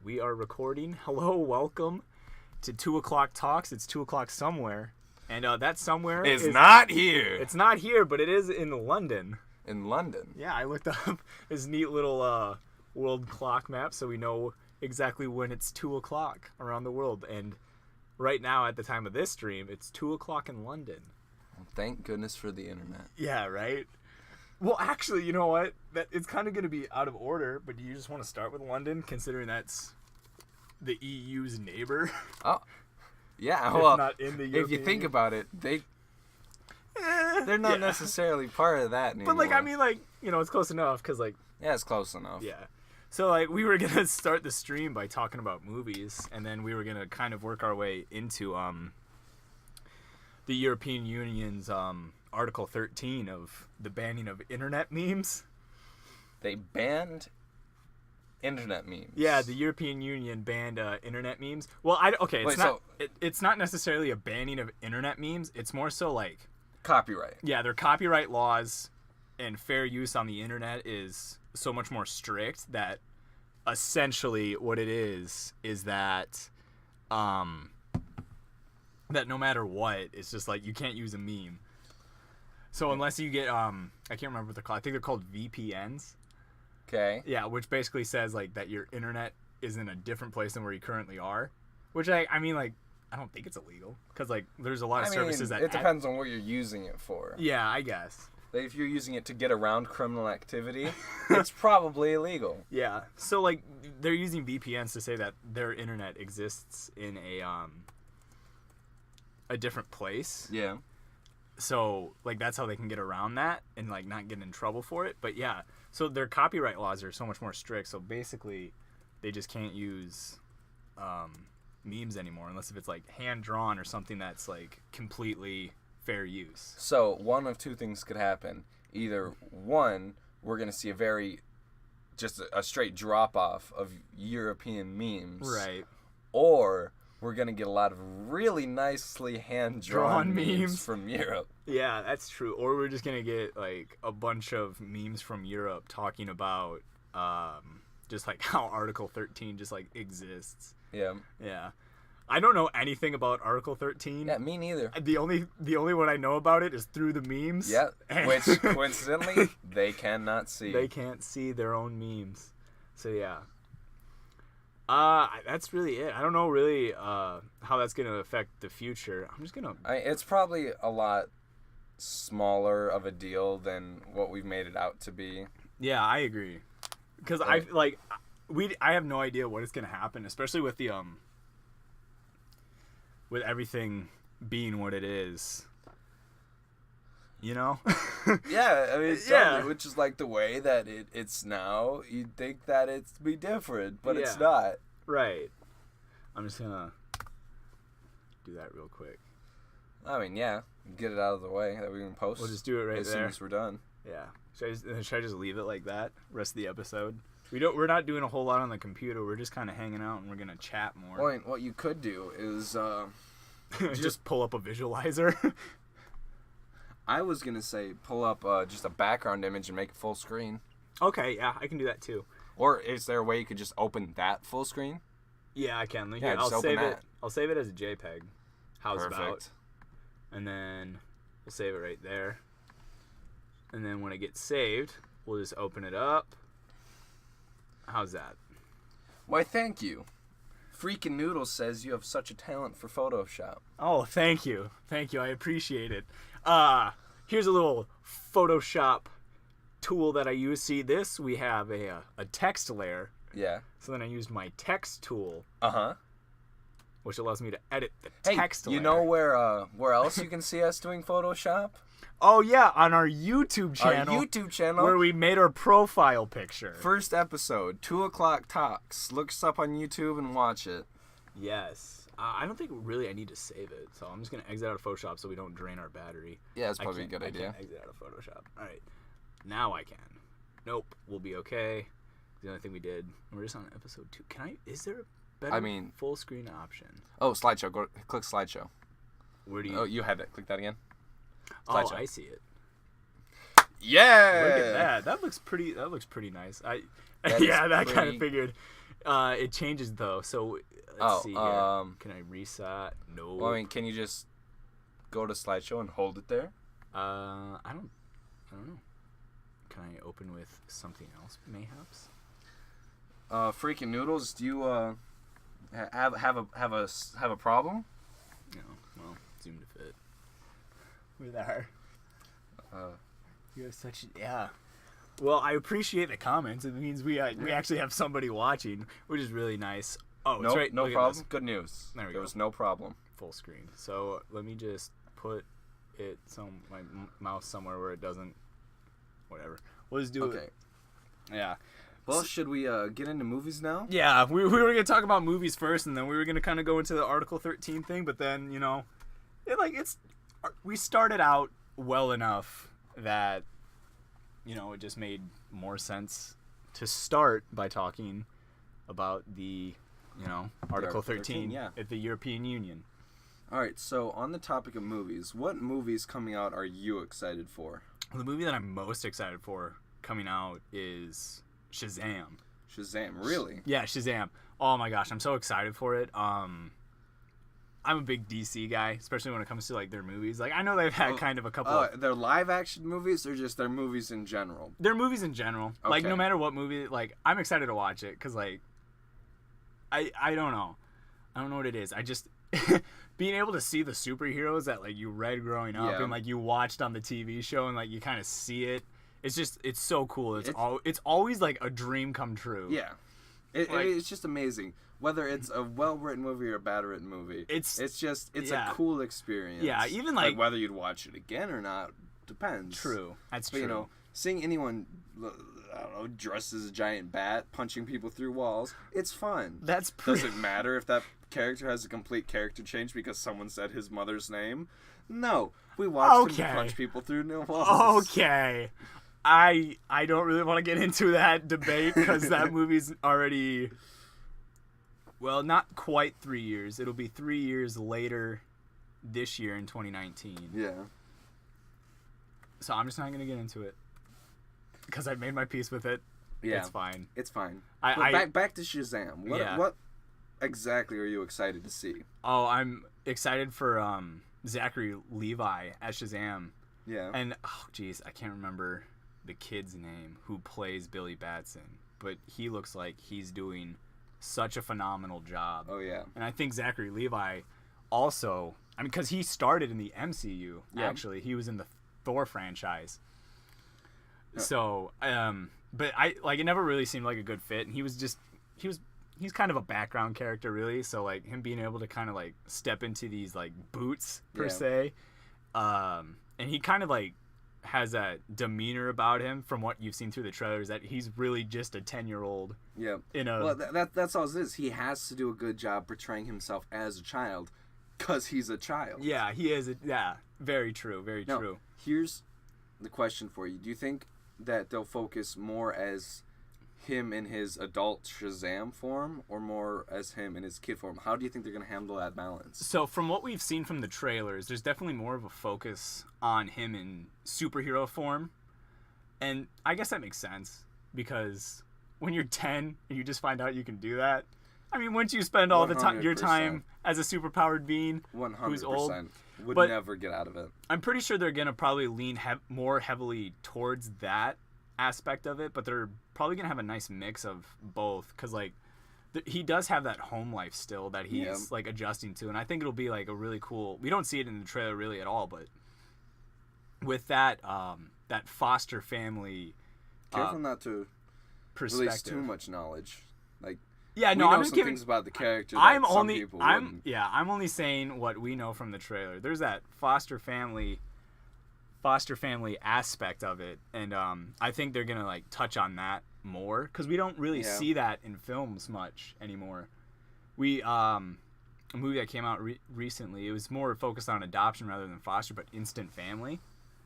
We are recording. Hello, welcome to 2 o'clock Talks. It's 2 o'clock somewhere. And that somewhere is not here. It's not here, but it is in London. In London? Yeah, I looked up this neat little world clock map so we know exactly when it's 2 o'clock around the world. And right now, at the time of this stream, it's 2 o'clock in London. Thank goodness for the internet. Yeah, right? Well, actually, you know what? It's kind of going to be out of order, but do you just want to start with London, considering that's the EU's neighbor? Oh, yeah. If Well, not in the if European you think Union. about it, they're not necessarily part of that anymore. But, it's close enough, because, yeah, it's close enough. yeah. So, we were going to start the stream by talking about movies, and then we were going to kind of work our way into, the European Union's, Article 13 of the banning of internet memes. They banned internet memes. Yeah, the European Union banned internet memes. Well, it's not necessarily a banning of internet memes. It's more so copyright. Yeah, their copyright laws and fair use on the internet is so much more strict that essentially what it is that that no matter what, it's just you can't use a meme. So unless you get I can't remember what they're called. I think they're called VPNs. Okay. Yeah, which basically says that your internet is in a different place than where you currently are. Which I don't think it's illegal because there's a lot of services that it depends on what you're using it for. Yeah, I guess. If you're using it to get around criminal activity, it's probably illegal. Yeah. So they're using VPNs to say that their internet exists in a different place. Yeah. So, that's how they can get around that and, not get in trouble for it. But, yeah, so their copyright laws are so much more strict. So, basically, they just can't use memes anymore unless if it's, hand-drawn or something that's, completely fair use. So, one of two things could happen. Either, one, we're going to see just a straight drop-off of European memes. Right. Or we're going to get a lot of really nicely hand-drawn memes from Europe. Yeah, that's true. Or we're just going to get, a bunch of memes from Europe talking about just, how Article 13 just, exists. Yeah. Yeah. I don't know anything about Article 13. Yeah, me neither. The only one I know about it is through the memes. Yeah, which, coincidentally, they cannot see. They can't see their own memes. So, yeah. That's really it. I don't know really how that's going to affect the future. I'm just going to... It's probably a lot smaller of a deal than what we've made it out to be. Yeah, I agree. Because I have no idea what is going to happen, especially with the with everything being what it is. You know? Yeah, Yeah. which is the way that it's now. You'd think that it'd be different, but it's Yeah. not. Right. I'm just gonna do that real quick. Yeah, get it out of the way that we can post. We'll just do it right as there. soon as we're done. Yeah. Should I just leave it like that? Rest of the episode? We're not doing a whole lot on the computer. We're just kind of hanging out and we're gonna chat more. Well, what you could do is just pull up a visualizer. I was gonna say pull up just a background image and make it full screen. Okay, yeah, I can do that too. Or is there a way you could just open that full screen? Yeah, I can. Yeah, I'll just save open it. that. I'll save it as a JPEG. How's Perfect. about? And then we'll save it right there. And then when it gets saved, we'll just open it up. How's that? Why, thank you. Freaking Noodles says you have such a talent for Photoshop. Oh, thank you. Thank you. I appreciate it. Here's a little Photoshop tool that I use. See this? We have a text layer. Yeah. So then I used my text tool, Uh-huh. which allows me to edit the Hey, text layer. you know where else you can see us doing Photoshop? Oh, yeah, on our YouTube channel. Our YouTube channel. Where we made our profile picture. First episode, 2 o'clock Talks. Look us up on YouTube and watch it. Yes. I don't think really I need to save it, so I'm just going to exit out of Photoshop so we don't drain our battery. Yeah, that's probably a good idea. I can't exit out of Photoshop. All right. Now I can. Nope. We'll be okay. The only thing we did. We're just on episode 2. Is there a better full screen option? Oh, slideshow. Click slideshow. Where do you... Oh, you have it. Click that again. Slideshow. Oh, I see it. Yeah. Look at that. That looks pretty nice. That kind of figured. It changes though. So let's see here. Can I reset? No. Well, I mean, can you just go to slideshow and hold it there? I don't know. Can I open with something else, mayhaps? Freaking Noodles, do you have a problem? No. Well, zoom to fit. With our. You have such Well, I appreciate the comments. It means we actually have somebody watching, which is really nice. Oh, it's right. No Look at problem. this. Good news. There we There go. was no problem. Full screen. So let me just put my mouse somewhere where it doesn't. Whatever. We'll just do it. Okay. Yeah. Well, should we get into movies now? Yeah, we were gonna talk about movies first, and then we were gonna kind of go into the Article 13 thing. But then we started out well enough that it just made more sense to start by talking about the Article 13 yeah. at the European Union. All right. So on the topic of movies, what movies coming out are you excited for? The movie that I'm most excited for coming out is Shazam. Shazam, really? Yeah, Shazam. Oh my gosh, I'm so excited for it. I'm a big DC guy, especially when it comes to like their movies. Like I know they've had kind of a couple. Their live action movies or just their movies in general? Their movies in general. Like Okay. no matter what movie, like I'm excited to watch it because like I don't know. I don't know what it is. I just being able to see the superheroes that like you read growing up Yeah. and like you watched on the TV show and like you kind of see it. It's so cool. It's always like a dream come true. Yeah. It's just amazing. Whether it's a well-written movie or a bad-written movie, it's yeah. a cool experience. Yeah, even like whether you'd watch it again or not depends. True. That's But, true. seeing anyone, I don't know, dressed as a giant bat, punching people through walls, it's fun. That's Does it matter if that character has a complete character change because someone said his mother's name? No. We watched him punch people through no walls. Okay. I don't really want to get into that debate because that movie's already, well, not quite 3 years. It'll be 3 years later this year in 2019. Yeah. So I'm just not going to get into it because I've made my peace with it. Yeah. It's fine. It's fine. But back to Shazam. What exactly are you excited to see? Oh, I'm excited for Zachary Levi as Shazam. Yeah. And, oh, geez, I can't remember the kid's name who plays Billy Batson, but he looks like he's doing such a phenomenal job. Oh, yeah. And I think Zachary Levi also, I mean, because he started in the MCU, actually. He was in the Thor franchise. So, but it never really seemed like a good fit, and he's kind of a background character, really, so, like, him being able to kind of, like, step into these, like, boots, per se, and he kind of, like, has a demeanor about him from what you've seen through the trailers that he's really just a 10-year-old. Yeah. Well, that's all it is. He has to do a good job portraying himself as a child because he's a child. Yeah, he is. Very true. Very true. Here's the question for you. Do you think that they'll focus more as him in his adult Shazam form or more as him in his kid form? How do you think they're going to handle that balance? So from what we've seen from the trailers, there's definitely more of a focus on him in superhero form. And I guess that makes sense because when you're 10 and you just find out you can do that, I mean, once you spend all your time as a superpowered being 100% who's old, would but never get out of it. I'm pretty sure they're going to probably lean more heavily towards that aspect of it, but they're probably gonna have a nice mix of both because like he does have that home life still that he's like adjusting to, and I think it'll be like a really cool, we don't see it in the trailer really at all, but with that that foster family careful not to perspective, release too much knowledge. Like I'm just some giving things about the character that I'm some people wouldn't. I'm only saying what we know from the trailer. There's that foster family aspect of it, and I think they're gonna like touch on that more because we don't really see that in films much anymore. We a movie that came out recently, it was more focused on adoption rather than foster, but Instant Family.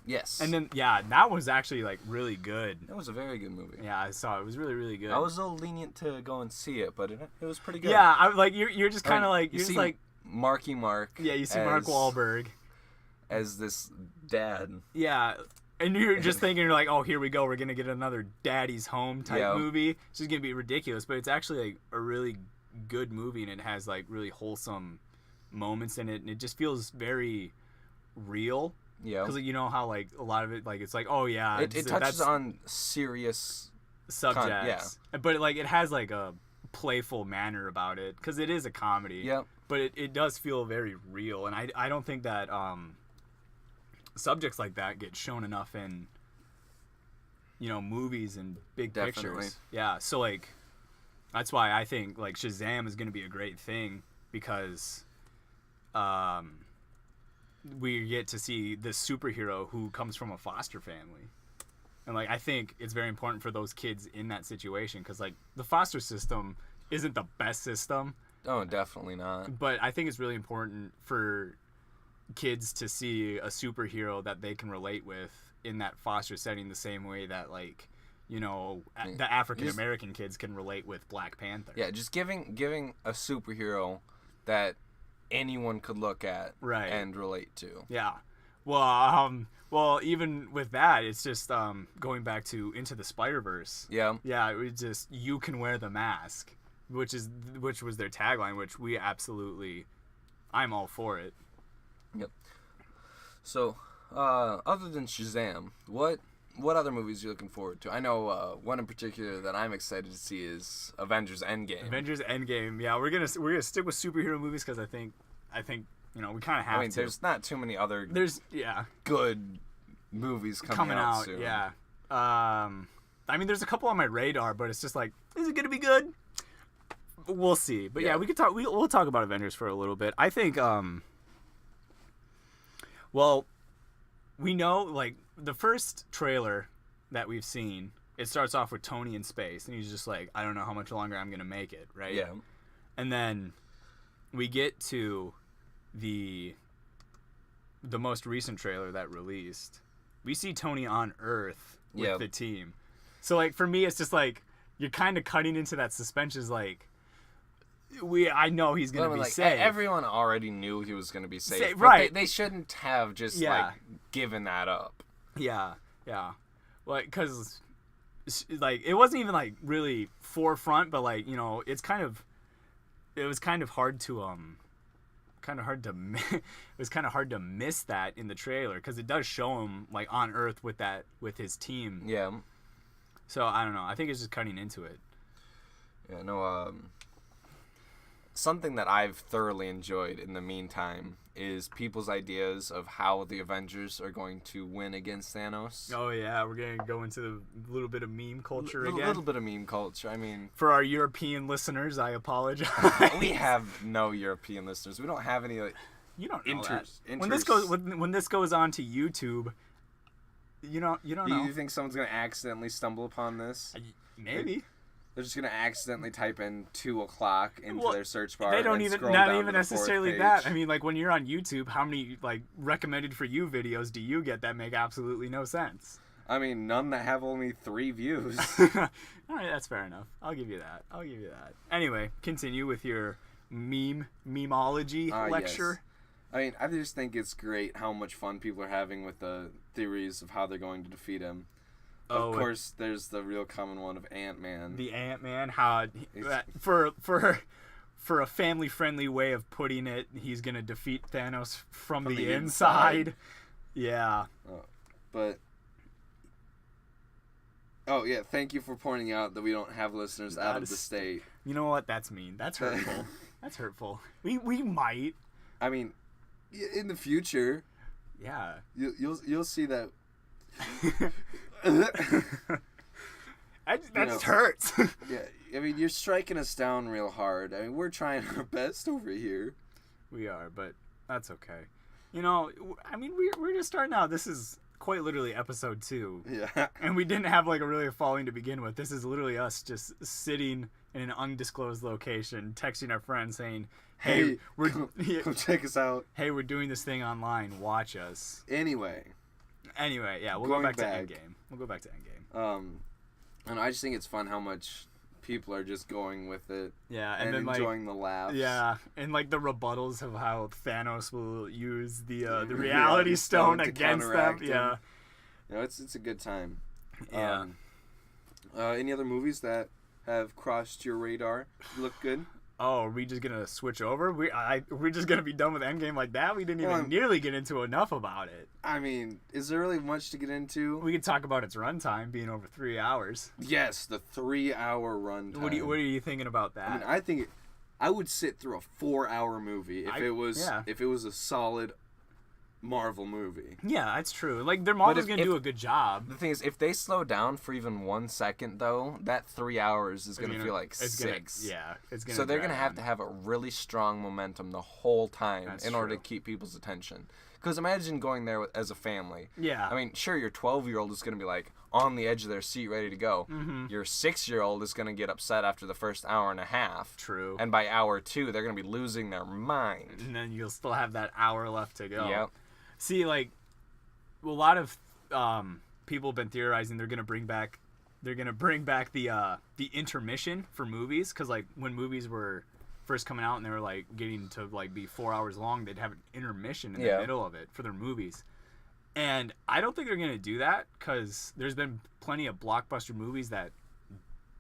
Yes. And then that was actually like really good. That was a very good movie. Yeah, I saw it. It was really, really good. I was a little lenient to go and see it, but it was pretty good. Yeah, I like you're just kind of like you see Marky Mark. Yeah, you see Mark Wahlberg as this dad. Yeah, And you're just thinking, you're like, oh, here we go. We're going to get another Daddy's Home type movie. It's just going to be ridiculous. But it's actually like a really good movie, and it has like really wholesome moments in it. And it just feels very real. Yeah. Because you know how like a lot of it, like it's like, oh, yeah. It touches on serious subjects. But like it has like a playful manner about it because it is a comedy. Yeah. But it does feel very real. And I don't think that... subjects like that get shown enough in, you know, movies and big pictures. Yeah, so like that's why I think like Shazam is going to be a great thing because we get to see this superhero who comes from a foster family. And like I think it's very important for those kids in that situation cuz like the foster system isn't the best system. Oh, definitely not. But I think it's really important for kids to see a superhero that they can relate with in that foster setting the same way that like, you know, the African American kids can relate with Black Panther. Yeah, just giving a superhero that anyone could look at and relate to. Yeah. Well, even with that, it's just going back to Into the Spider-Verse. Yeah. Yeah, it was just you can wear the mask, which was their tagline, which we absolutely I'm all for it. Yep. So, other than Shazam, what other movies are you looking forward to? I know one in particular that I'm excited to see is Avengers Endgame. Avengers Endgame. Yeah, we're gonna stick with superhero movies because I think you know we kind of have to. There's not too many other good movies coming out soon. Yeah. I mean, there's a couple on my radar, but it's just like, is it gonna be good? We'll see. But yeah, we could talk. We'll talk about Avengers for a little bit. I think. Well, we know, like, the first trailer that we've seen, it starts off with Tony in space, and he's just like, I don't know how much longer I'm going to make it, right? Yeah. And then we get to the most recent trailer that released. We see Tony on Earth with the team. So, like, for me, it's just like, you're kind of cutting into that suspension, like, I know he's going to be safe. Everyone already knew he was going to be safe. Right. They shouldn't have just, like, given that up. Yeah. Like, because, like, it wasn't even, like, really forefront, but, like, you know, it was kind of hard to, it was kind of hard to miss that in the trailer, because it does show him, like, on Earth with his team. Yeah. So, I don't know. I think it's just cutting into it. Yeah, no, something that I've thoroughly enjoyed in the meantime is people's ideas of how the Avengers are going to win against Thanos. Oh, yeah. We're going to go into a little bit of meme culture again. A little bit of meme culture. I mean... For our European listeners, I apologize. We have no European listeners. We don't have any, like... You don't know that. When this goes on to YouTube, you don't know. Do you think someone's going to accidentally stumble upon this? Maybe. They're just gonna accidentally type in 2:00 into their search bar. They don't and even scroll not down even to the necessarily 4th that. page. I mean, like when you're on YouTube, how many like recommended for you videos do you get that make absolutely no sense? I mean, none that have only 3 views. All right, that's fair enough. I'll give you that. Anyway, continue with your memeology lecture. Yes. I mean, I just think it's great how much fun people are having with the theories of how they're going to defeat him. Of course, there's the real common one of Ant-Man. The Ant-Man, how for a family-friendly way of putting it, he's gonna defeat Thanos from the inside. Yeah. Thank you for pointing out that we don't have listeners out of the state. You know what? That's mean. That's hurtful. That's hurtful. We might. I mean, in the future. Yeah. You'll see that. That just hurts. Yeah, I mean, you're striking us down real hard. I mean, we're trying our best over here. We are, but that's okay. You know, I mean, we're just starting out. This is quite literally episode 2. Yeah. And we didn't have like a really following to begin with. This is literally us just sitting in an undisclosed location, texting our friends saying, "Hey, come check us out. Hey, we're doing this thing online. Watch us." Anyway, yeah, we'll go back to Endgame. We'll go back to Endgame. And I just think it's fun how much people are just going with it. Yeah, and then enjoying the laughs. Yeah, and like the rebuttals of how Thanos will use the Reality Stone against them. Yeah. It's a good time. Yeah. Any other movies that have crossed your radar? Look good. Oh, are we just gonna switch over? We're just gonna be done with Endgame like that? We didn't even nearly get into enough about it. I mean, is there really much to get into? We could talk about its runtime being over 3 hours. Yes, the 3-hour runtime. What are you thinking about that? I mean, I think I would sit through a 4-hour movie if it was a solid Marvel movie. Yeah, that's true. Like, their Marvel's gonna do a good job. The thing is, if they slow down for even 1 second, though, that 3 hours is gonna feel like 6. It's gonna. So they're gonna have to have a really strong momentum the whole time in order to true. keep people's attention. Because imagine going there as a family. Yeah. I mean, sure, your 12-year-old is gonna be like on the edge of their seat, ready to go. Mm-hmm. Your 6-year-old is gonna get upset after the first hour and a half. True. And by hour 2, they're gonna be losing their mind. And then you'll still have that hour left to go. Yep. See, like, a lot of people have been theorizing they're gonna bring back the intermission for movies, because like when movies were first coming out and they were like getting to like be 4 hours long, they'd have an intermission in the middle of it for their movies. And I don't think they're gonna do that, because there's been plenty of blockbuster movies that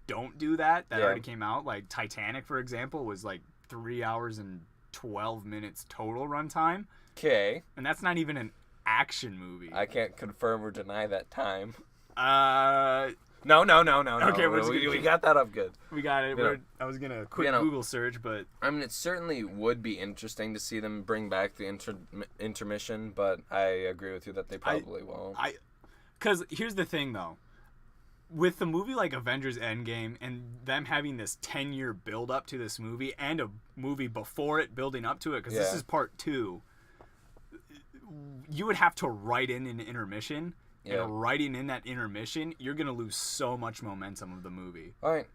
don't do that already came out. Like Titanic, for example, was like 3 hours and 12 minutes total runtime. Okay. And that's not even an action movie. I can't confirm or deny that time. No. Okay, we got that up good. We got it. Yeah. I was gonna quick Google search, but I mean, it certainly would be interesting to see them bring back the intermission, but I agree with you that they probably won't. Because here's the thing, though. With the movie like Avengers Endgame and them having this 10-year build up to this movie and a movie before it building up to it, because this is part 2, you would have to write in an intermission. Yeah. And writing in that intermission, you're going to lose so much momentum of the movie. All right.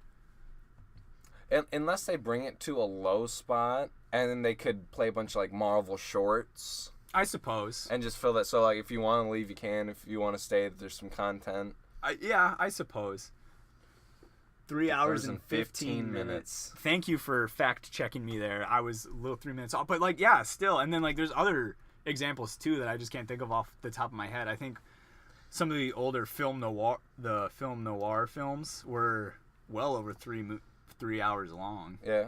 Unless they bring it to a low spot, and then they could play a bunch of like Marvel shorts. I suppose. And just fill that. So like, if you want to leave, you can. If you want to stay, there's some content. I suppose. 3 hours and 15 minutes. Thank you for fact checking me there. I was a little 3 minutes off, but like, yeah, still. And then like, there's other examples too that I just can't think of off the top of my head. I think some of the older film noir films were well over 3 hours long. Yeah.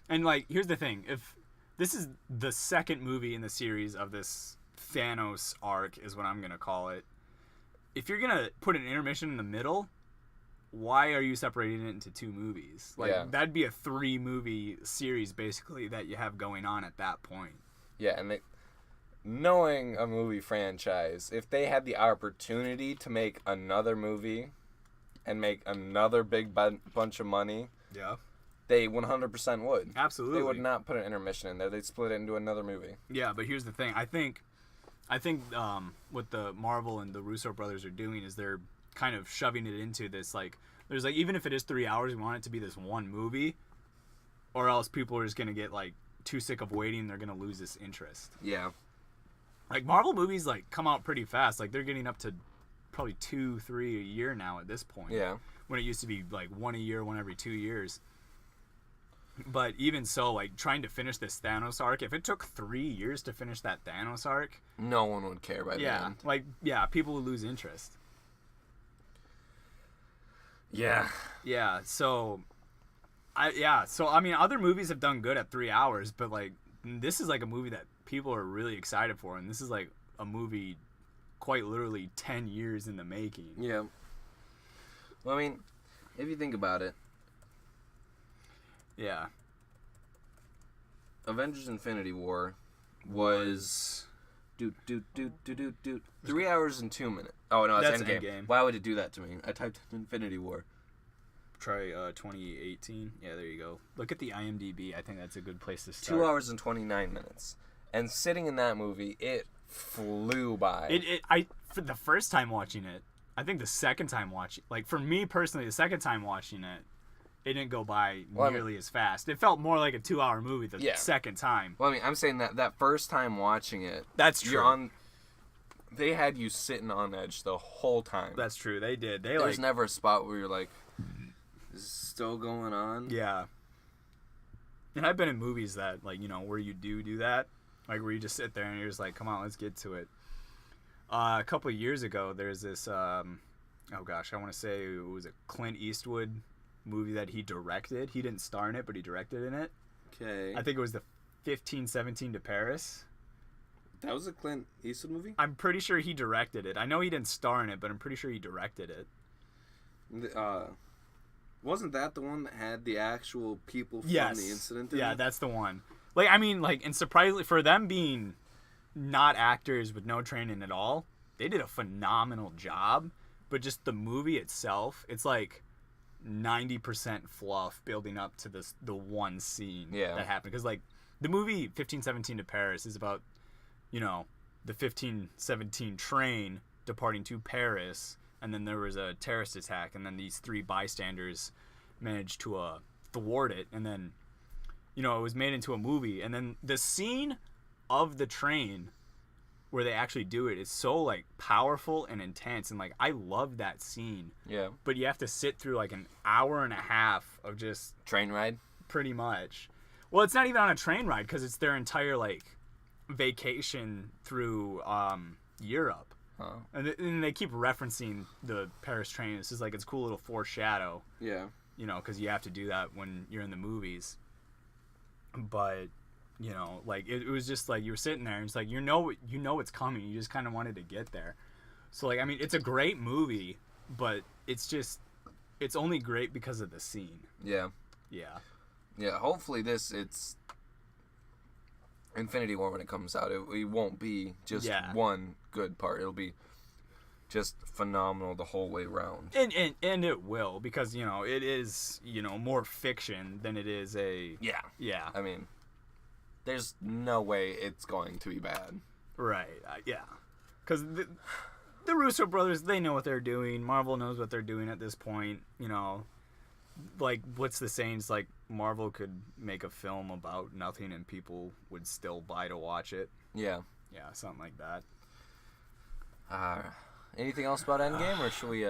And like, here's the thing: if this is the second movie in the series of this Thanos arc, is what I'm gonna call it. If you're gonna put an intermission in the middle, why are you separating it into 2 movies? Like, that'd be a 3-movie series basically that you have going on at that point. Yeah, and knowing a movie franchise, if they had the opportunity to make another movie and make another big bunch of money, they 100% would. Absolutely. They would not put an intermission in there. They'd split it into another movie. Yeah, but here's the thing. I think what the Marvel and the Russo brothers are doing is they're kind of shoving it into this, like, there's like, even if it is 3 hours, we want it to be this one movie, or else people are just going to get like too sick of waiting and they're going to lose this interest. Yeah. Like, Marvel movies like come out pretty fast. Like, they're getting up to probably 2-3 a year now at this point. Yeah. When it used to be like one a year, one every 2 years. But even so, like, trying to finish this Thanos arc, if it took 3 years to finish that Thanos arc, no one would care by the end. People would lose interest. Yeah. Yeah, so I mean, other movies have done good at 3 hours, but like, this is like a movie that people are really excited for, and this is like a movie quite literally 10 years in the making. Yeah. Well, I mean, if you think about it, yeah, Avengers Infinity War was 3 hours and 2 minutes. Oh no, it's Endgame. Why would it do that to me? I typed Infinity War. Try 2018. Yeah, there you go. Look at the IMDb. I think that's a good place to start. 2 hours and 29 minutes. And sitting in that movie, it flew by. For the first time watching it, I think the second time watching, like, for me personally, the second time watching it, it didn't go by nearly as fast. It felt more like a 2 hour movie the second time. Well, I mean, I'm saying that first time watching it, that's true. They had you sitting on edge the whole time. That's true. They did. There's never a spot where you're like, is this still going on? Yeah. And I've been in movies that, like, you know, where you do that, like, where you just sit there and you're just like, come on, let's get to it. A couple of years ago, there's this. Oh gosh, I want to say it was a Clint Eastwood movie that he directed. He didn't star in it, but he directed in it. Okay. I think it was the 1517 to Paris. That was a Clint Eastwood movie? I'm pretty sure he directed it. I know he didn't star in it, but I'm pretty sure he directed it. Wasn't that the one that had the actual people from Yes. the incident in Yeah, it? that's the one. Like, I mean, like, and surprisingly, for them being not actors with no training at all, they did a phenomenal job. But just the movie itself, it's like 90% fluff building up to the one scene that happened. Because, like, the movie 1517 to Paris is about, you know, the 1517 train departing to Paris, and then there was a terrorist attack, and then these three bystanders managed to thwart it, and then, you know, it was made into a movie. And then the scene of the train where they actually do it is so, like, powerful and intense, and, like, I love that scene. Yeah. But you have to sit through, like, an hour and a half of just Train ride? pretty much. Well, it's not even on a train ride, because it's their entire, like, vacation through Europe. Huh. And they keep referencing the Paris train. It's just like, it's a cool little foreshadow. Yeah. You know, because you have to do that when you're in the movies. But, you know, like, it was just like, you were sitting there and it's like, you know it's coming. You just kind of wanted to get there. So, like, I mean, it's a great movie, but it's only great because of the scene. Yeah. Yeah. Yeah, hopefully it's Infinity War when it comes out. It won't be just one good part. It'll be just phenomenal the whole way around. And it will, because, you know, it is, you know, more fiction than it is a... Yeah. I mean, there's no way it's going to be bad. Right. Yeah. Because the Russo brothers, they know what they're doing. Marvel knows what they're doing at this point. You know, like, what's the saying? It's like, Marvel could make a film about nothing and people would still buy to watch it. Yeah. Yeah, something like that. Anything else about Endgame, or should we...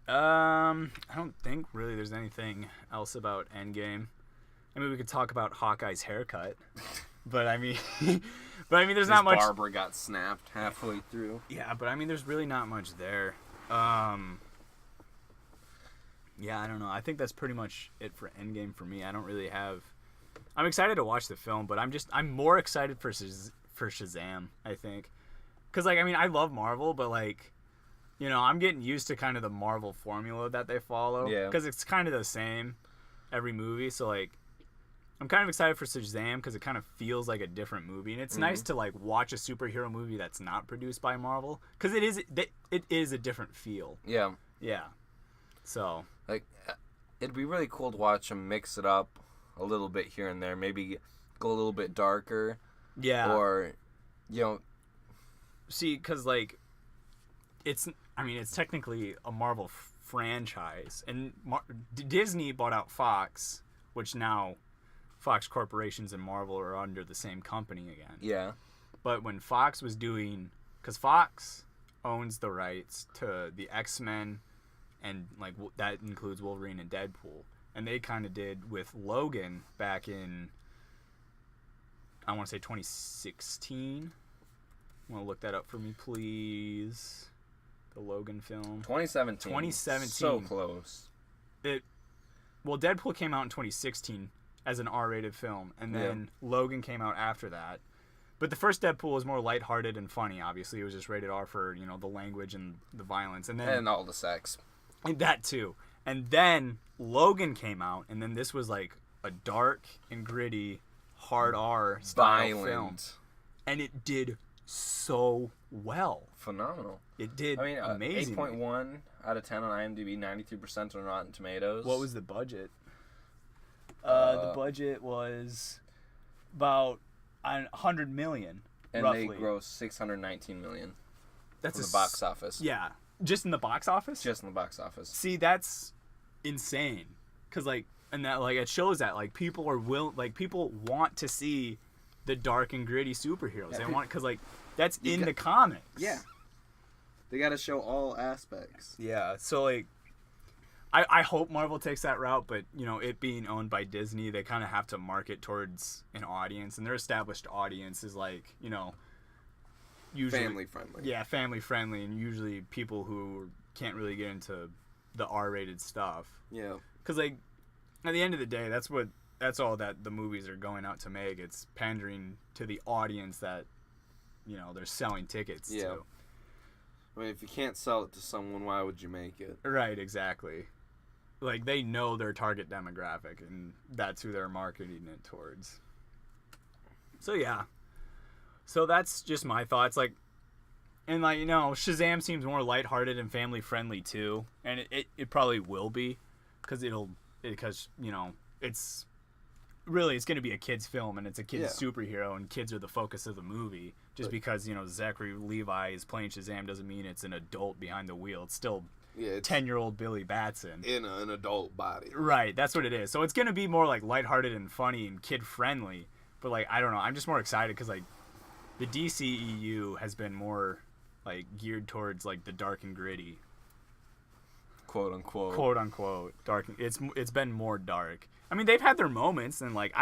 I don't think really there's anything else about Endgame. I mean, we could talk about Hawkeye's haircut, but I mean, there's not much. Barber got snapped halfway through. Yeah, but I mean, there's really not much there. Yeah, I don't know. I think that's pretty much it for Endgame for me. I don't really have. I'm excited to watch the film, but I'm more excited for Shazam, I think, because, like, I mean, I love Marvel, but, like, you know, I'm getting used to kind of the Marvel formula that they follow. Yeah. Because it's kind of the same every movie. So, like, I'm kind of excited for Shazam because it kind of feels like a different movie. And it's nice to, like, watch a superhero movie that's not produced by Marvel. Because it is a different feel. Yeah. Yeah. So. Like, it'd be really cool to watch them mix it up a little bit here and there. Maybe go a little bit darker. Yeah. Or, you know. See, because, like, it's technically a Marvel franchise. And Disney bought out Fox, which now Fox Corporations and Marvel are under the same company again. Yeah. But when Fox was doing... Because Fox owns the rights to the X-Men, and, like, that includes Wolverine and Deadpool. And they kind of did with Logan back in, I want to say 2016. Want to look that up for me, please? The Logan film. 2017. 2017. So close. Well, Deadpool came out in 2016 as an R-rated film, and then Logan came out after that. But the first Deadpool was more lighthearted and funny, obviously. It was just rated R for, you know, the language and the violence. And all the sex. And that, too. And then Logan came out, and then this was, like, a dark and gritty, hard R style film. And it did so well. Phenomenal. It did amazing. 8.1 out of 10 on IMDb, 93% on Rotten Tomatoes. What was the budget? The budget was about $100 million, and roughly. they grossed $619 million. That's from the box office. Yeah, just in the box office. Just in the box office. See, that's insane. Cause, like, and that, like, it shows that, like, people want to see the dark and gritty superheroes. Yeah, they want, cause, like, that's in the comics. Yeah. They got to show all aspects. Yeah. So, like, I hope Marvel takes that route, but, you know, it being owned by Disney, they kind of have to market towards an audience, and their established audience is, like, you know, usually family friendly. Yeah, family friendly, and usually people who can't really get into the R-rated stuff. Yeah. Because like at the end of the day, that's all that the movies are going out to make. It's pandering to the audience that they're selling tickets to. I mean, if you can't sell it to someone, why would you make it? Right, exactly. Like, they know their target demographic, and that's who they're marketing it towards. So, yeah. So, that's just my thoughts. Like, and, like, Shazam seems more lighthearted and family-friendly, too. And it probably will be, because it's really, it's going to be a kid's film, and it's a kid's superhero, and kids are the focus of the movie. Just because, Zachary Levi is playing Shazam doesn't mean it's an adult behind the wheel. It's still 10-year-old Billy Batson. In an adult body. Right, that's what it is. So it's going to be more, like, lighthearted and funny and kid-friendly. But, like, I don't know. I'm just more excited because, like, the DCEU has been more, like, geared towards, like, the dark and gritty. Quote-unquote. Quote-unquote. Dark. It's been more dark. I mean, they've had their moments, and, like,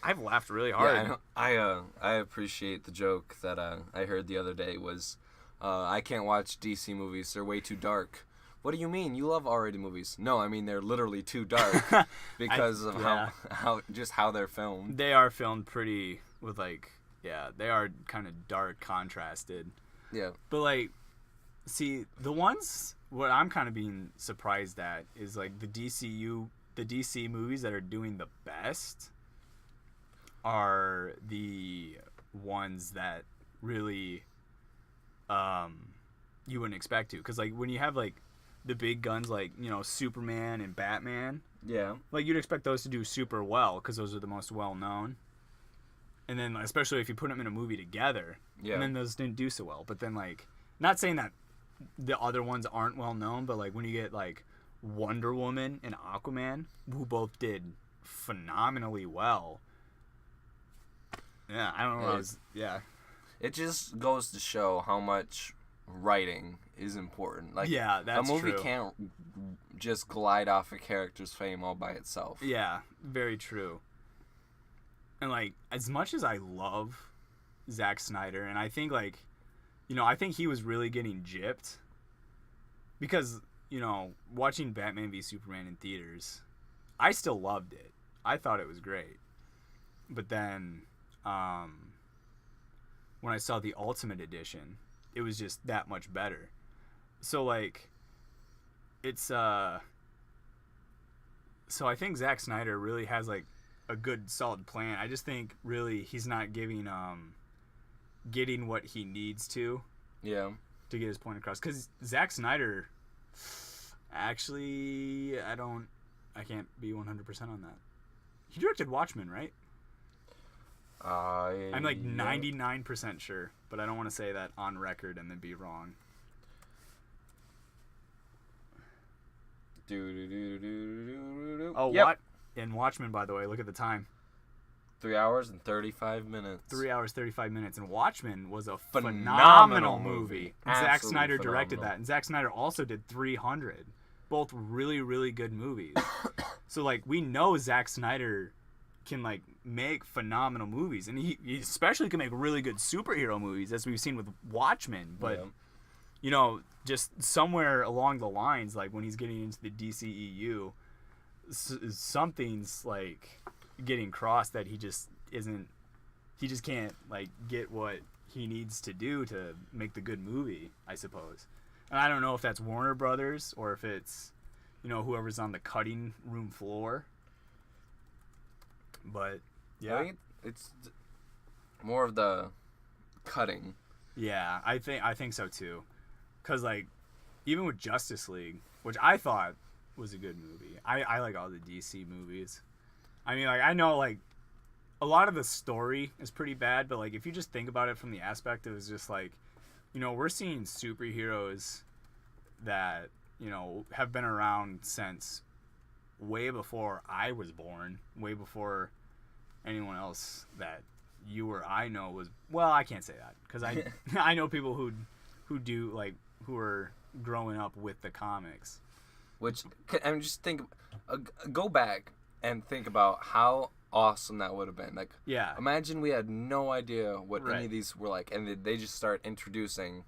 I've laughed really hard. Yeah, I appreciate the joke that I heard the other day was, I can't watch DC movies. They're way too dark. What do you mean? You love R-rated movies. No, I mean they're literally too dark because of how they're filmed. They are filmed pretty with they are kind of dark, contrasted. Yeah. But like, see, what I'm kind of being surprised at is like the DC movies that are doing the best are the ones that really you wouldn't expect to, because like when you have like the big guns like Superman and Batman, like you'd expect those to do super well because those are the most well known, and then especially if you put them in a movie together, and then those didn't do so well. But then like, not saying that the other ones aren't well known, but like when you get like Wonder Woman and Aquaman, who both did phenomenally well. Yeah, I don't know. It just goes to show how much writing is important. Like, that's a movie true. Can't just glide off a character's fame all by itself. Yeah, very true. And like, as much as I love Zack Snyder, and I think like, I think he was really getting gypped because watching Batman v Superman in theaters, I still loved it. I thought it was great, but then when I saw the Ultimate Edition, it was just that much better. So like, it's so I think Zack Snyder really has like a good solid plan. I just think really he's not getting what he needs to get his point across. Because Zack Snyder, actually, I can't be 100% on that. He directed Watchmen, right? I'm like 99% sure, but I don't want to say that on record and then be wrong. Oh, yep. what? In Watchmen, by the way, look at the time. 3 hours and 35 minutes. 3 hours, 35 minutes. And Watchmen was a phenomenal movie. Zack Snyder directed that. And Zack Snyder also did 300. Both really, really good movies. So, like, we know Zack Snyder can, like, make phenomenal movies. And he especially can make really good superhero movies, as we've seen with Watchmen. But, just somewhere along the lines, like, when he's getting into the DCEU, something's, like, getting crossed that he just can't like get what he needs to do to make the good movie, I suppose. And I don't know if that's Warner Brothers or if it's whoever's on the cutting room floor, but I think it's more of the cutting. I think so too, because like even with Justice League, which I thought was a good movie, I like all the DC movies. I mean, like, I know, like, a lot of the story is pretty bad, but, like, if you just think about it from the aspect of it's just, like, we're seeing superheroes that, have been around since way before I was born, way before anyone else that you or I know was, well, I can't say that, because I know people who do, like, who are growing up with the comics. Which, I mean, just think, go back and think about how awesome that would have been. Like, Yeah. imagine we had no idea what Right. any of these were like, and they just start introducing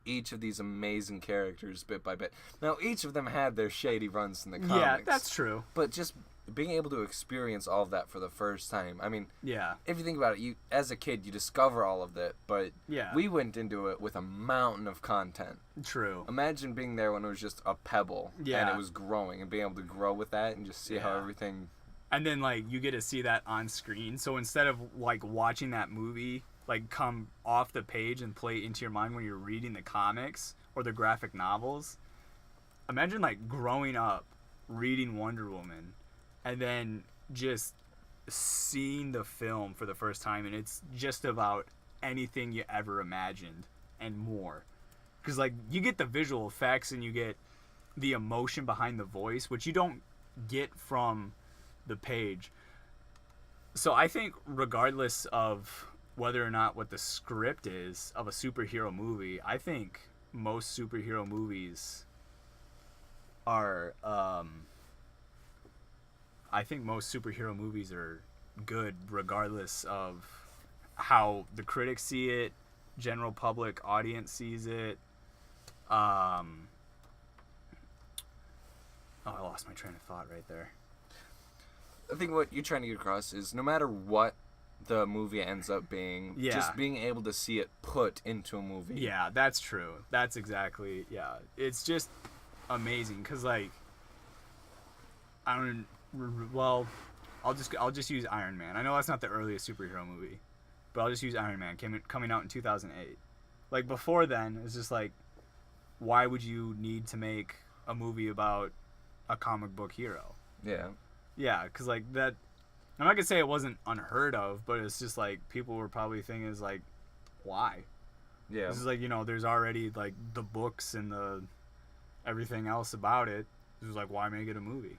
each of these amazing characters bit by bit. Now, each of them had their shady runs in the comics. Yeah, that's true. But just being able to experience all of that for the first time. I mean, Yeah. if you think about it, you as a kid, you discover all of that, but Yeah. we went into it with a mountain of content. True. Imagine being there when it was just a pebble, and Yeah. it was growing, and being able to grow with that and just see how Yeah. everything... And then like you get to see that on screen. So instead of like watching that movie like come off the page and play into your mind when you're reading the comics or the graphic novels, imagine like growing up reading Wonder Woman and then just seeing the film for the first time, and it's just about anything you ever imagined and more. Because like you get the visual effects and you get the emotion behind the voice, which you don't get from the page. So I think regardless of whether or not what the script is of a superhero movie, I think most superhero movies are good regardless of how the critics see it, general public audience sees it. Oh, I lost my train of thought right there. I think what you're trying to get across is no matter what the movie ends up being, Yeah. just being able to see it put into a movie. Yeah, that's true. That's exactly, yeah. It's just amazing because, like, I don't, well, I'll just use Iron Man. I know that's not the earliest superhero movie, but I'll just use Iron Man coming out in 2008. Like, before then, it's just like, why would you need to make a movie about a comic book hero? Yeah. Yeah, because, like, that, I'm not going to say it wasn't unheard of, but it's just, like, people were probably thinking is, like, why? Yeah. This is, like, you know, there's already, like, the books and the everything else about it. It was like, why make it a movie?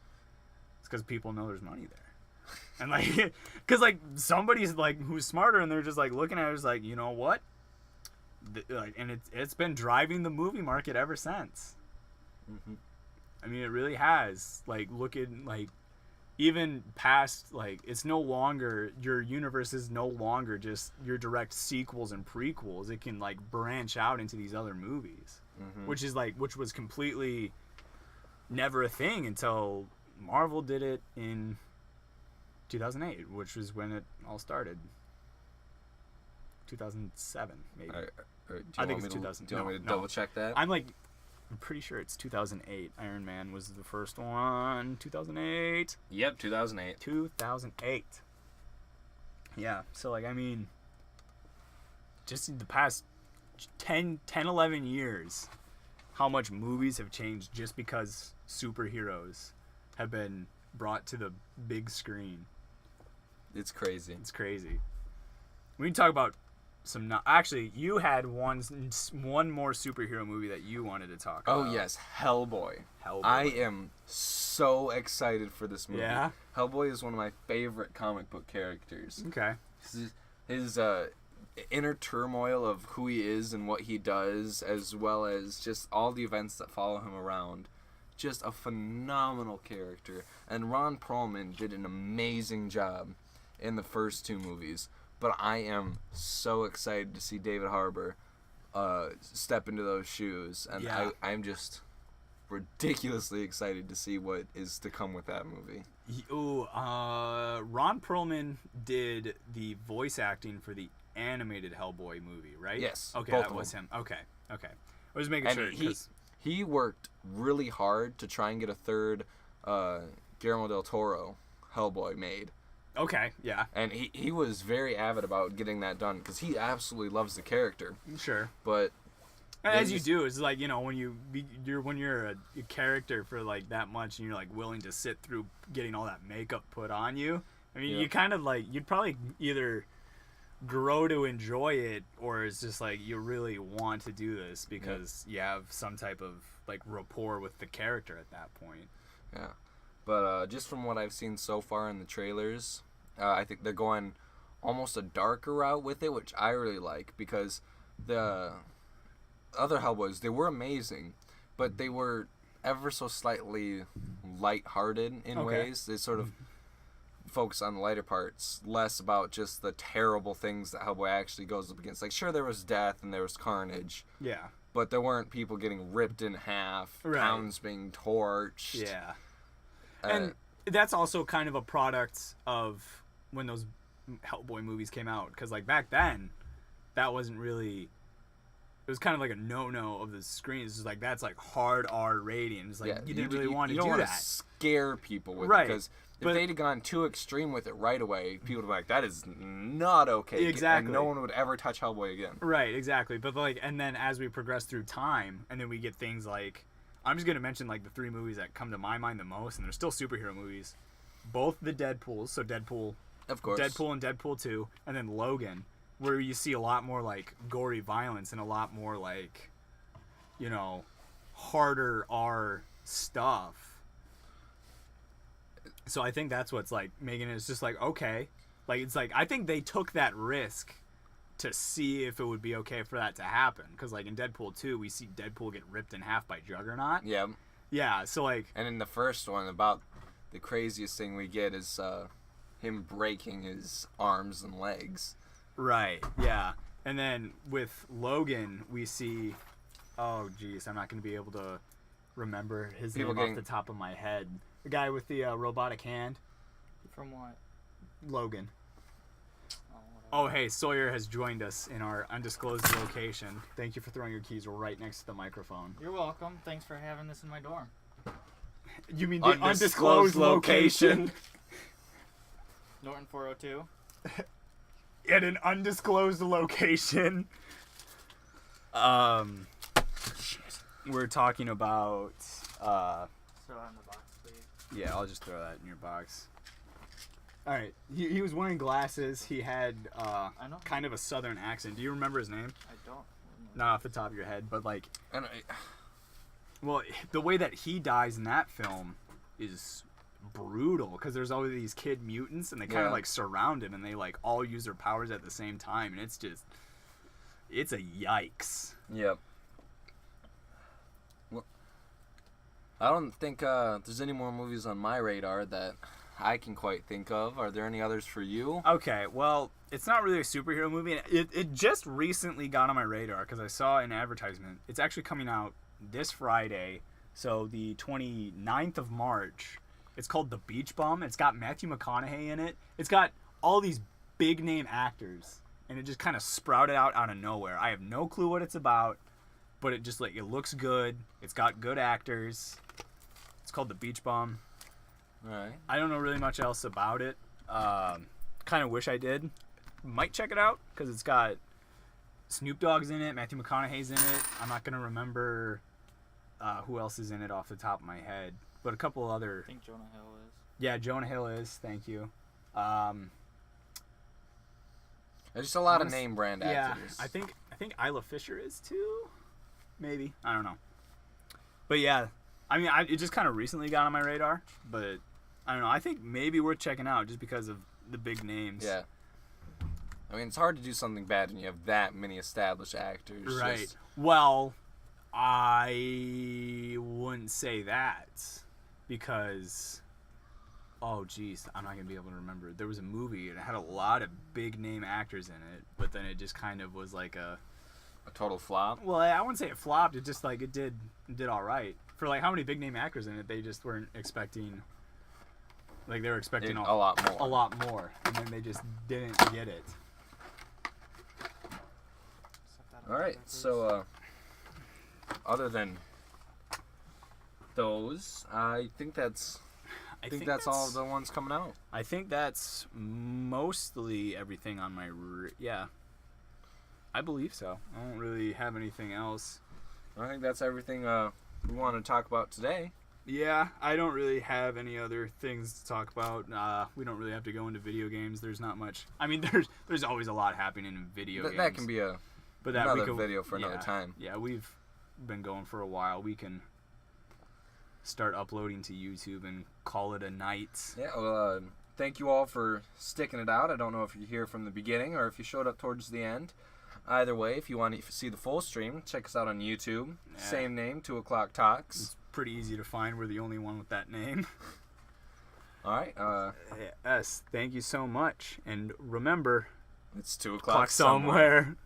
It's because people know there's money there. And, like, because, like, somebody's, like, who's smarter, and they're just, like, looking at it as, like, you know what? Like, and it's been driving the movie market ever since. Mm-hmm. I mean, it really has. Like, looking, like, even past, like, it's no longer, your universe is no longer just your direct sequels and prequels. It can, like, branch out into these other movies, Mm-hmm. which was completely never a thing until Marvel did it in 2008, which was when it all started. 2007, maybe. I think it's 2000. Do you want me to No. double check that? I'm pretty sure it's 2008. Iron Man was the first one. 2008. Yep, 2008. 2008. Yeah, so, like, I mean, just in the past 11 years, how much movies have changed just because superheroes have been brought to the big screen. It's crazy. It's crazy. We can talk about some. Actually, you had one more superhero movie that you wanted to talk about. Oh, yes, Hellboy. Hellboy. I am so excited for this movie. Yeah? Hellboy is one of my favorite comic book characters. Okay. His inner turmoil of who he is and what he does, as well as just all the events that follow him around. Just a phenomenal character. And Ron Perlman did an amazing job in the first two movies. But I am so excited to see David Harbour step into those shoes. And Yeah. I'm just ridiculously excited to see what is to come with that movie. Ron Perlman did the voice acting for the animated Hellboy movie, right? Yes, Okay, both that of was them. him. Okay. I was making And sure. he worked really hard to try and get a third Guillermo del Toro Hellboy made. Okay, yeah, And he was very avid about getting that done because he absolutely loves the character. sure. But As They you just- do, it's like, you know, when you're a character for like that much, and you're like willing to sit through getting all that makeup put on you. I mean, Yeah. you kind of like, you'd probably either grow to enjoy it, or it's just like you really want to do this because you have some type of like rapport with the character at that point. yeah, but just from what I've seen so far in the trailers, I think they're going almost a darker route with it, which I really like because the other Hellboys, they were amazing, but they were ever so slightly lighthearted in Okay. ways. They sort of focus on the lighter parts, less about just the terrible things that Hellboy actually goes up against. Like, sure, there was death and there was carnage, Yeah. but there weren't people getting ripped in half, Right. towns being torched. Yeah. Uh, And that's also kind of a product of when those Hellboy movies came out, because like back then, that wasn't really. It was kind of like a no-no of the screens. It's like that's like hard R rating. It's like yeah, you didn't really want to you don't do wanna that. scare people with Right. it, because if But- they'd have gone too extreme with it right away, people would be like, that is not okay. Exactly. And no one would ever touch Hellboy again. Right, exactly. But like, and then as we progress through time, and then we get things like, I'm just gonna mention like the 3 movies that come to my mind the most, and they're still superhero movies. Both the Deadpools, so Deadpool, Of course. Deadpool and Deadpool 2, and then Logan, where you see a lot more like gory violence and a lot more like, you know, harder R stuff. So I think that's what's like making it. It's just like okay, like it's like I think they took that risk to see if it would be okay for that to happen. Because like in Deadpool 2, we see Deadpool get ripped in half by Juggernaut. Yeah. Yeah, so like And in the first one, about the craziest thing we get is him breaking his arms and legs. right, yeah. And then with Logan, we see, oh geez, I'm not gonna be able to remember his People name getting- off the top of my head. The guy with the robotic hand, From what? Logan. Oh, whatever. Oh, hey, Sawyer has joined us in our undisclosed location. Thank you for throwing your keys right next to the microphone. You're welcome. Thanks for having this in my dorm. You mean the Undisclosed undisclosed location? Norton 402. At an undisclosed location. We're talking about. So on the box, please. Yeah, I'll just throw that in your box. All right, he was wearing glasses. He had I know. kind of a southern accent. Do you remember his name? I don't. Not off the top of your head, but like, And well, the way that he dies in that film is brutal because there's always these kid mutants and they kind Yeah. of like surround him and they like all use their powers at the same time and it's just it's a yikes. Yep. Well, I don't think there's any more movies on my radar that I can quite think of. Are there any others for you? Okay, well, it's not really a superhero movie. And it just recently got on my radar because I saw an advertisement. It's actually coming out this Friday, so the 29th of March. It's called The Beach Bum. It's got Matthew McConaughey in it. It's got all these big name actors, and it just kind of sprouted out of nowhere. I have no clue what it's about, but it just like it looks good. It's got good actors. It's called The Beach Bum. All right. I don't know really much else about it. Kind of wish I did. Might check it out because it's got Snoop Dogg's in it, Matthew McConaughey's in it. I'm not gonna remember who else is in it off the top of my head, but a couple other. I think Jonah Hill is. Yeah, Jonah Hill is. Thank you. There's just a lot of Honest- name brand Yeah, actors. I think Isla Fisher is too. Maybe I don't know. But yeah, I mean, it just kind of recently got on my radar, but I don't know. I think maybe worth checking out just because of the big names. Yeah. I mean, it's hard to do something bad when you have that many established actors. Right. Just- Well, I wouldn't say that because, oh geez, I'm not gonna be able to remember. There was a movie and it had a lot of big name actors in it, but then it just kind of was like a. a total flop. Well, I wouldn't say it flopped. It just like it did all right for like how many big name actors in it. They just weren't expecting. Like they were expecting A lot more. a lot more, and then they just didn't get it. Set that All up right. there, please. So, other than those, I think that's that's all the ones coming out. I think that's mostly everything on my. Yeah. I believe so. I don't really have anything else. I think that's everything we want to talk about today. Yeah, I don't really have any other things to talk about. We don't really have to go into video games. There's not much. I mean, there's always a lot happening in video games. That can be but another video for another time. Yeah, we've been going for a while. We can start uploading to YouTube and call it a night. Yeah, well, thank you all for sticking it out. I don't know if you're here from the beginning or if you showed up towards the end. Either way, if you want to see the full stream, check us out on YouTube. Yeah. Same name, 2 O'Clock Talks. It's pretty easy to find. We're the only one with that name. All right. Yes, thank you so much. And remember, It's 2:00 clock somewhere.